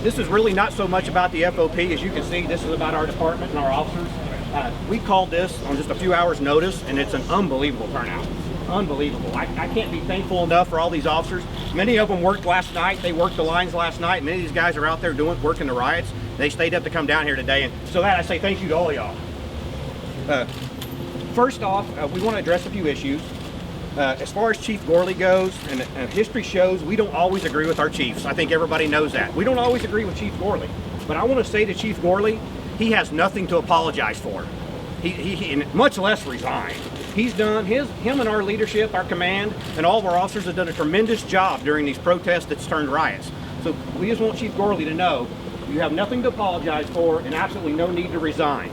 This is really not so much about the FOP. As you can see, this is about our department and our officers. We called this on just a few hours notice, and it's an unbelievable turnout. Unbelievable. I can't be thankful enough for all these officers. Many of them worked last night. They worked the lines last night. Many of these guys are out there working the riots. They stayed up to come down here today, and so that I say thank you to all y'all. First off, we want to address a few issues. As far as Chief Gourley goes, and history shows, we don't always agree with our chiefs. I think everybody knows that. We don't always agree with Chief Gourley. But I want to say to Chief Gourley, he has nothing to apologize for. He much less resign. He's done, him and our leadership, our command, and all of our officers have done a tremendous job during these protests that's turned riots. So we just want Chief Gourley to know you have nothing to apologize for and absolutely no need to resign.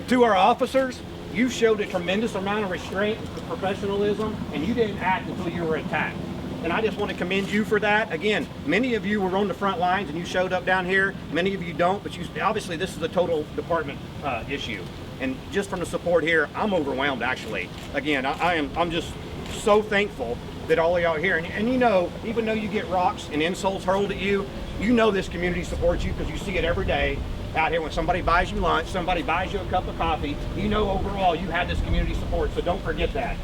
To our officers, you showed a tremendous amount of restraint and professionalism, and you didn't act until you were attacked. And I just want to commend you for that. Again, many of you were on the front lines and you showed up down here. Many of you don't, but obviously this is a total department issue. And just from the support here, I'm overwhelmed actually. Again, I'm just so thankful that all of y'all are here. And you know, even though you get rocks and insults hurled at you, you know this community supports you because you see it every day. Out here, when somebody buys you lunch, somebody buys you a cup of coffee, you know overall you have this community support, so don't forget that.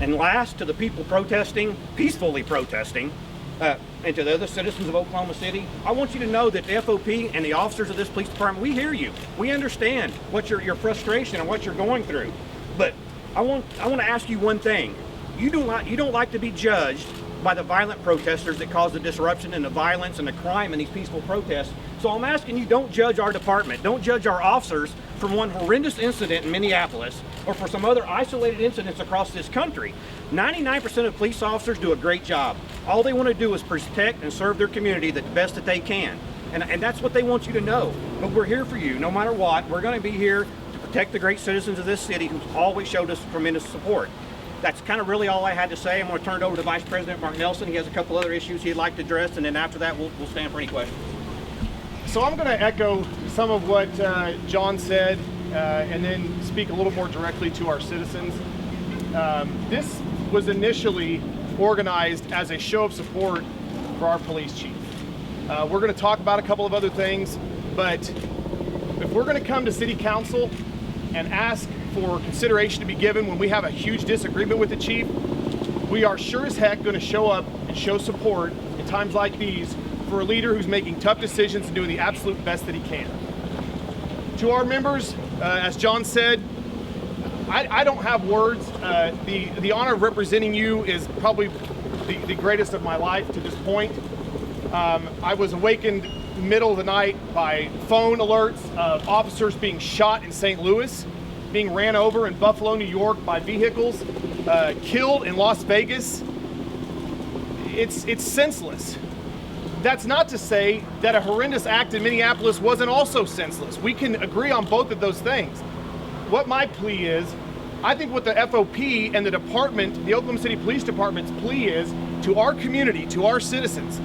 And last, to the people protesting, peacefully protesting, and to the other citizens of Oklahoma City, I want you to know that the FOP and the officers of this police department, we hear you. We understand what your frustration and what you're going through. But I want to ask you one thing. You don't like to be judged by the violent protesters that cause the disruption and the violence and the crime in these peaceful protests. So I'm asking you, don't judge our department, don't judge our officers for one horrendous incident in Minneapolis or for some other isolated incidents across this country. 99% of police officers do a great job. All they want to do is protect and serve their community the best that they can. And that's what they want you to know. But we're here for you, no matter what. We're going to be here to protect the great citizens of this city who've always showed us tremendous support. That's kind of really all I had to say. I'm going to turn it over to Vice President Mark Nelson. He has a couple other issues he'd like to address, and then after that, we'll stand for any questions. So I'm going to echo some of what John said, and then speak a little more directly to our citizens. This was initially organized as a show of support for our police chief. We're going to talk about a couple of other things, but if we're going to come to City Council and ask for consideration to be given when we have a huge disagreement with the chief, we are sure as heck going to show up and show support in times like these for a leader who's making tough decisions and doing the absolute best that he can. To our members, as John said, I don't have words. The honor of representing you is probably the greatest of my life to this point. I was awakened middle of the night by phone alerts of officers being shot in St. Louis, being ran over in Buffalo, New York by vehicles, killed in Las Vegas. It's senseless. That's not to say that a horrendous act in Minneapolis wasn't also senseless. We can agree on both of those things. What my plea is, I think what the FOP and the department, the Oklahoma City Police Department's plea is to our community, to our citizens.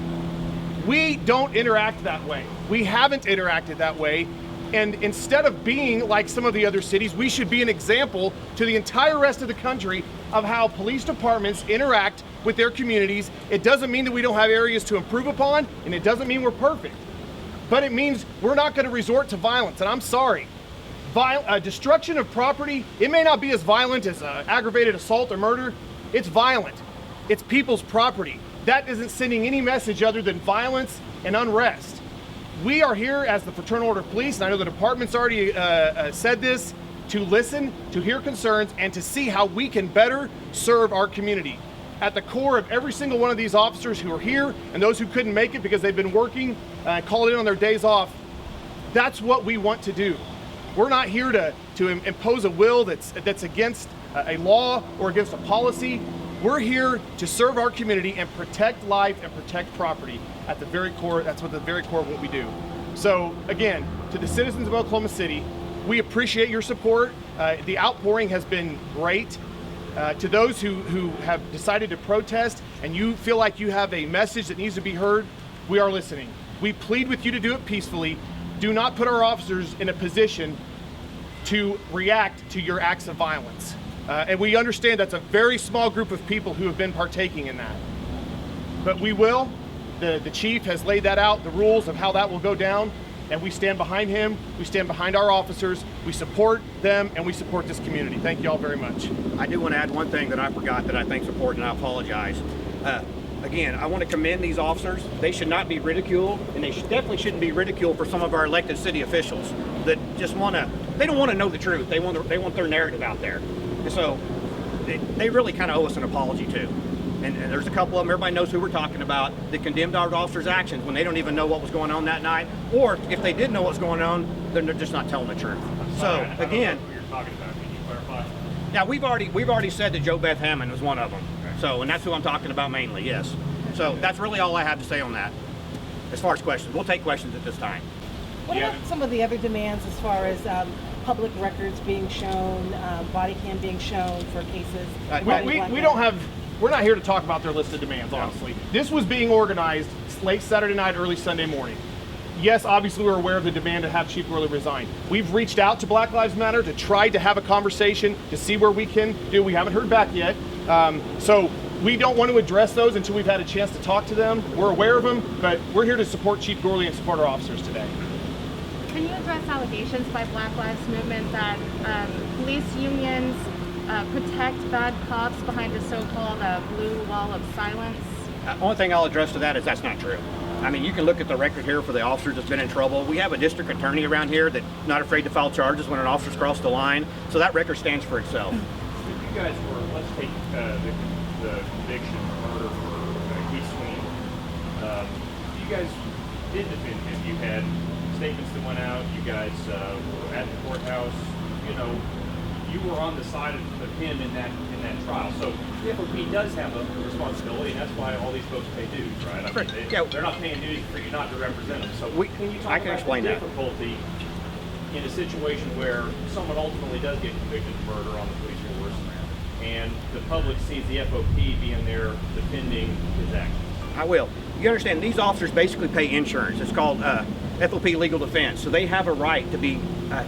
We don't interact that way. We haven't interacted that way. And instead of being like some of the other cities, we should be an example to the entire rest of the country of how police departments interact with their communities. It doesn't mean that we don't have areas to improve upon, and it doesn't mean we're perfect. But it means we're not going to resort to violence, and I'm sorry. Destruction of property, it may not be as violent as aggravated assault or murder. It's violent. It's people's property. That isn't sending any message other than violence and unrest. We are here as the Fraternal Order of Police, and I know the department's already said this, to listen, to hear concerns, and to see how we can better serve our community. At the core of every single one of these officers who are here, and those who couldn't make it because they've been working, called in on their days off, that's what we want to do. We're not here to impose a will that's against a law or against a policy. We're here to serve our community and protect life and protect property. At the very core, that's what the very core of what we do. So again, to the citizens of Oklahoma City, we appreciate your support. The outpouring has been great. To those who have decided to protest and you feel like you have a message that needs to be heard, we are listening. We plead with you to do it peacefully. Do not put our officers in a position to react to your acts of violence. And we understand that's a very small group of people who have been partaking in that. But we will. The chief has laid that out, the rules of how that will go down, and we stand behind him, we stand behind our officers, we support them, and we support this community. Thank you all very much. I do want to add one thing that I forgot that I think is important, and I apologize. Again, I want to commend these officers. They should not be ridiculed, and they definitely shouldn't be ridiculed for some of our elected city officials that just they don't want to know the truth. They want their narrative out there. And so they really kind of owe us an apology too. And there's a couple of them, everybody knows who we're talking about, that condemned our officers' actions when they don't even know what was going on that night. Or if they did know what was going on, then they're just not telling the truth. So again, who you're talking about. Can you clarify? now we've already said that Joe Beth Hammond was one of them. Okay. So, and that's who I'm talking about mainly, yes. So that's really all I have to say on that. As far as questions, we'll take questions at this time. What Yeah. about some of the other demands as far as public records being shown, body cam being shown for cases? We're not here to talk about their list of demands, honestly. This was being organized late Saturday night, early Sunday morning. Yes, obviously we're aware of the demand to have Chief Gourley resign. We've reached out to Black Lives Matter to try to have a conversation to see where we can do. We haven't heard back yet. So we don't want to address those until we've had a chance to talk to them. We're aware of them, but we're here to support Chief Gourley and support our officers today. Can you address allegations by Black Lives Movement that police unions protect bad cops behind a so-called blue wall of silence? Only thing I'll address to that is that's not true. I mean, you can look at the record here for the officers that's been in trouble. We have a district attorney around here that's not afraid to file charges when an officer's crossed the line. So that record stands for itself. If you guys were, let's take the conviction murder for Keith Sweeney. You guys did defend him. You had statements that went out. You guys were at the courthouse. You know, you were on the side of him in that trial. So the FOP does have a responsibility, and that's why all these folks pay dues, right? I mean, they're not paying dues for you not to represent them. So can you talk I can about explain the that. difficulty in a situation where someone ultimately does get convicted of murder on the police force, and the public sees the FOP being there defending his actions? I will. You understand, these officers basically pay insurance. It's called FOP legal defense. So they have a right to be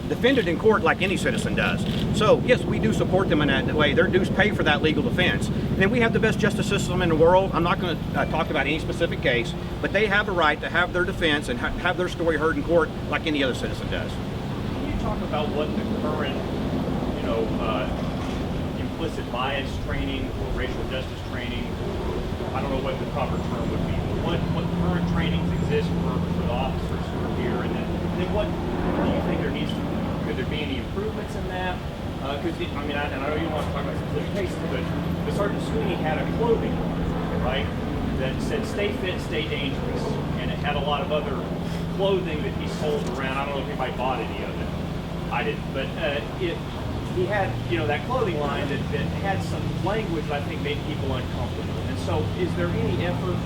defended in court like any citizen does. So yes, we do support them in that way. Their dues pay for that legal defense. And then we have the best justice system in the world. I'm not going to talk about any specific case, but they have a right to have their defense and have their story heard in court like any other citizen does. Can you talk about what the current, implicit bias training or racial justice training, I don't know what the proper term would be, but what current trainings exist for the officers who are here, and then what do you think could there be any improvements in that? Because, I know you don't want to talk about specific cases, but Sergeant Sweeney had a clothing line, right, that said stay fit, stay dangerous, and it had a lot of other clothing that he sold around. I don't know if anybody bought any of it. I didn't, but he had, that clothing line that had some language that I think made people uncomfortable. And so is there any effort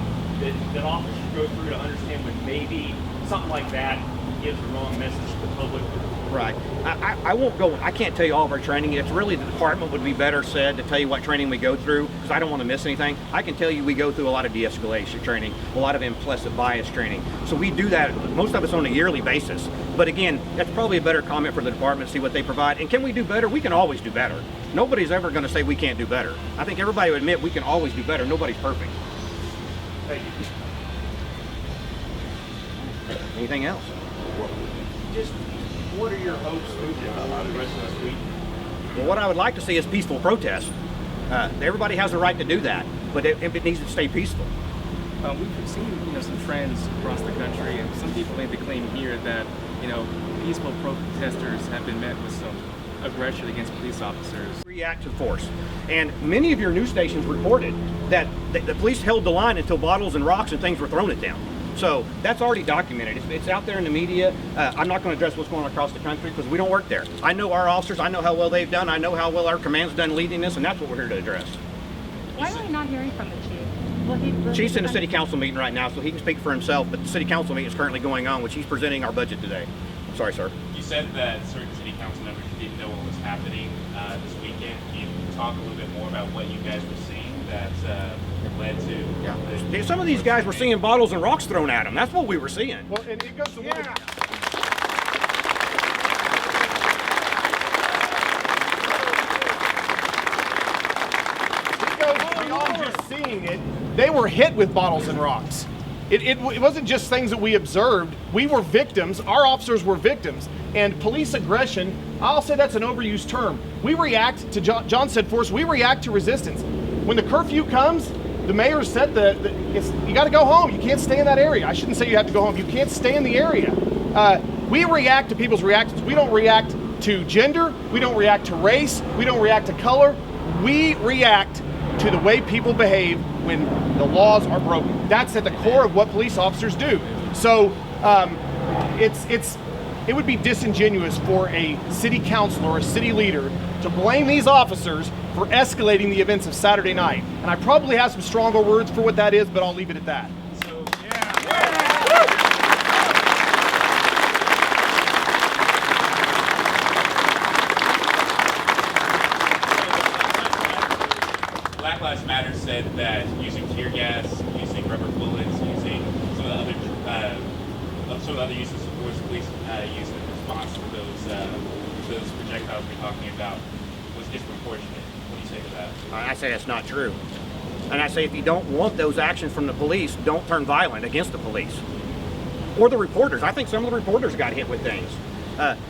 that officers go through to understand when maybe something like that gives the wrong message to the public? Right. I won't go, I can't tell you all of our training. It's really the department would be better said to tell you what training we go through, because I don't want to miss anything. I can tell you we go through a lot of de-escalation training, a lot of implicit bias training. So we do that, most of us on a yearly basis. But again, that's probably a better comment for the department to see what they provide. And can we do better? We can always do better. Nobody's ever going to say we can't do better. I think everybody would admit we can always do better. Nobody's perfect. Thank you. Anything else? Just what are your hopes moving forward the rest of this week? Well, what I would like to see is peaceful protest. Everybody has a right to do that, but it needs to stay peaceful. We've seen, some trends across the country, and some people made the claim here that, peaceful protesters have been met with some aggression against police officers. Reactive force. And many of your news stations reported that the police held the line until bottles and rocks and things were thrown at them. So that's already documented. It's out there in the media. I'm not going to address what's going on across the country because we don't work there. I know our officers. I know how well they've done. I know how well our command's done leading this, and that's what we're here to address. Why are we not hearing from the chief? Chief's in a city council meeting right now, so he can speak for himself, but the city council meeting is currently going on, which he's presenting our budget today. Sorry, sir. You said that certain city council members didn't know what was happening this weekend. Can you talk a little bit more about what you guys were seeing that led to? Yeah, some of these guys were seeing bottles and rocks thrown at them. That's what we were seeing. Well, and it goes to what beyond just seeing it. They were hit with bottles and rocks. It wasn't just things that we observed. We were victims. Our officers were victims. And police aggression, I'll say that's an overused term. We react to, John said for us, we react to resistance. When the curfew comes, the mayor said you got to go home. You can't stay in that area. I shouldn't say you have to go home. You can't stay in the area. We react to people's reactions. We don't react to gender. We don't react to race. We don't react to color. We react to the way people behave when the laws are broken. That's at the core of what police officers do. So it would be disingenuous for a city councilor or a city leader to blame these officers for escalating the events of Saturday night. And I probably have some stronger words for what that is, but I'll leave it at that. So, Black Lives Matter said that using tear gas, using rubber bullets, using some of the other uses of force police used in response to those projectiles we're talking about was disproportionate. What do you say to that? I say that's not true. And I say if you don't want those actions from the police, don't turn violent against the police. Or the reporters. I think some of the reporters got hit with things.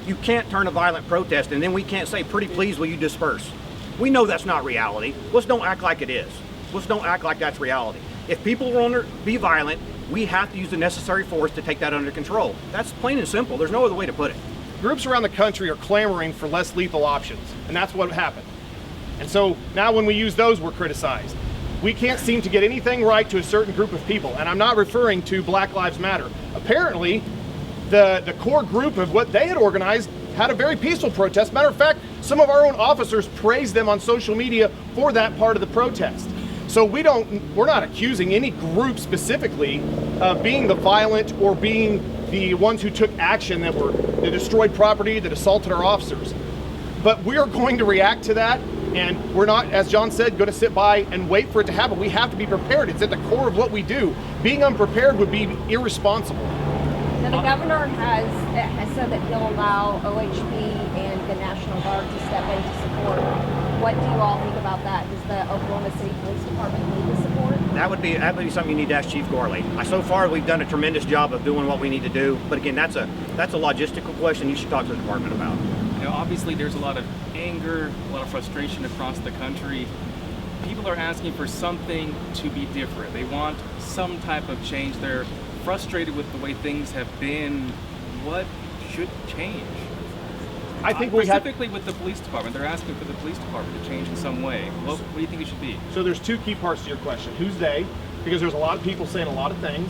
You can't turn a violent protest and then we can't say, pretty please, will you disperse? We know that's not reality. Let's don't act like it is. Let's don't act like that's reality. If people want to be violent, we have to use the necessary force to take that under control. That's plain and simple. There's no other way to put it. Groups around the country are clamoring for less lethal options, and that's what happened. And so now when we use those, we're criticized. We can't seem to get anything right to a certain group of people, and I'm not referring to Black Lives Matter. Apparently, the core group of what they had organized had a very peaceful protest. Matter of fact, some of our own officers praised them on social media for that part of the protest. So we're not accusing any group specifically of being the violent or being the ones who took action that destroyed property, that assaulted our officers. But we are going to react to that, and we're not, as John said, going to sit by and wait for it to happen. We have to be prepared. It's at the core of what we do. Being unprepared would be irresponsible. Now, the governor has said that he'll allow OHP and the National Guard to step in to support. What do you all think about that? Does the Oklahoma City Police Department need the support? That would be something you need to ask Chief Gourley. So far, we've done a tremendous job of doing what we need to do. But again, that's a logistical question you should talk to the department about. You know, obviously there's a lot of anger, a lot of frustration across the country. People are asking for something to be different. They want some type of change. They're frustrated with the way things have been. What should change? I think specifically with the police department, they're asking for the police department to change in some way. What do you think it should be? So there's two key parts to your question. Who's they? Because there's a lot of people saying a lot of things.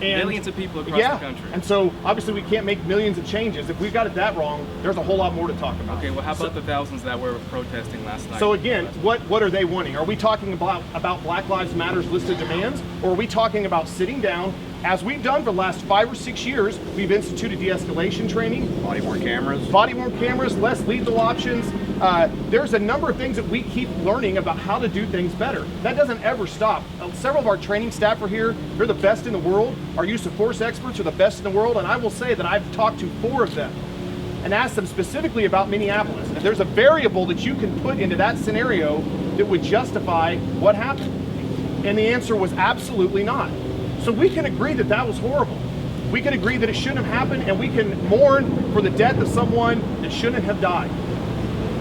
And millions of people across the country. And so obviously we can't make millions of changes. If we got it that wrong, there's a whole lot more to talk about. Okay, well how about the thousands that were protesting last night? So again, what are they wanting? Are we talking about Black Lives Matter's list of demands? Or are we talking about sitting down, as we've done for the last 5 or 6 years, we've instituted de-escalation training. Body-worn cameras, less lethal options. There's a number of things that we keep learning about how to do things better. That doesn't ever stop. Several of our training staff are here. They're the best in the world. Our use of force experts are the best in the world. And I will say that I've talked to 4 of them and asked them specifically about Minneapolis. If there's a variable that you can put into that scenario that would justify what happened. And the answer was absolutely not. So we can agree that that was horrible. We can agree that it shouldn't have happened, and we can mourn for the death of someone that shouldn't have died.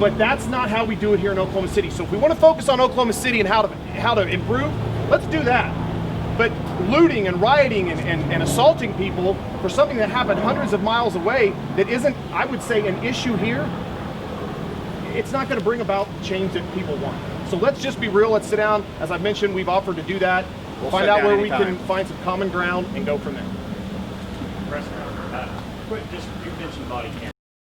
But that's not how we do it here in Oklahoma City. So if we want to focus on Oklahoma City and how to improve, let's do that. But looting and rioting and assaulting people for something that happened hundreds of miles away that isn't, I would say, an issue here, it's not going to bring about change that people want. So let's just be real. Let's sit down. As I've mentioned, we've offered to do that. We'll find out where we can find some common ground and go from there. Just you mentioned body cam.